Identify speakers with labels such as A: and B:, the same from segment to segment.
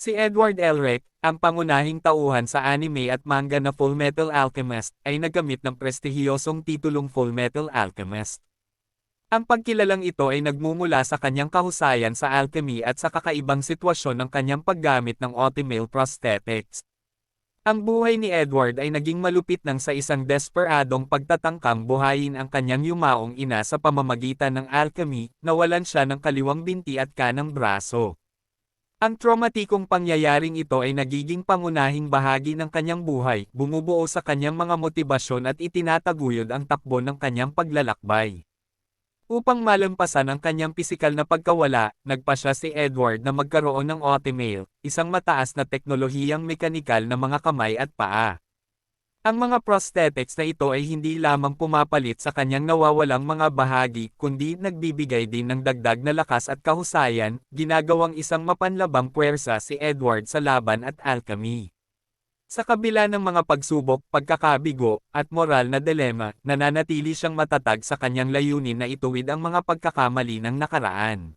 A: Si Edward Elric, ang pangunahing tauhan sa anime at manga na Fullmetal Alchemist, ay nagkamit ng prestihiyosong titulong Fullmetal Alchemist. Ang pagkilalang ito ay nagmumula sa kanyang kahusayan sa alchemy at sa kakaibang sitwasyon ng kanyang paggamit ng Ultimate prosthetics. Ang buhay ni Edward ay naging malupit nang sa isang desperadong pagtatangkang buhayin ang kanyang yumaong ina sa pamamagitan ng alchemy, nawalan siya ng kaliwang binti at kanang braso. Ang traumatikong pangyayaring ito ay nagiging pangunahing bahagi ng kanyang buhay, bumubuo sa kanyang mga motibasyon at itinataguyod ang takbo ng kanyang paglalakbay. Upang malampasan ang kanyang pisikal na pagkawala, nagpasya si Edward na magkaroon ng Ultimate, isang mataas na teknolohiyang mekanikal na mga kamay at paa. Ang mga prosthetics na ito ay hindi lamang pumapalit sa kanyang nawawalang mga bahagi kundi nagbibigay din ng dagdag na lakas at kahusayan, ginagawang isang mapanlabang puwersa si Edward sa laban at alchemy. Sa kabila ng mga pagsubok, pagkakabigo, at moral na dilema, nananatili siyang matatag sa kanyang layunin na ituwid ang mga pagkakamali ng nakaraan.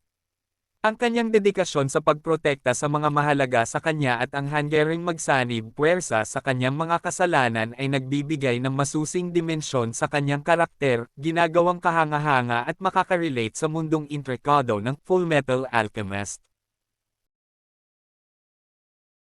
A: Ang kanyang dedikasyon sa pagprotekta sa mga mahalaga sa kanya at ang hanggaring magsanib puwersa sa kanyang mga kasalanan ay nagbibigay ng masusing dimensyon sa kanyang karakter, ginagawang kahanga-hanga at makakarelate sa mundong intrikado ng Fullmetal Alchemist.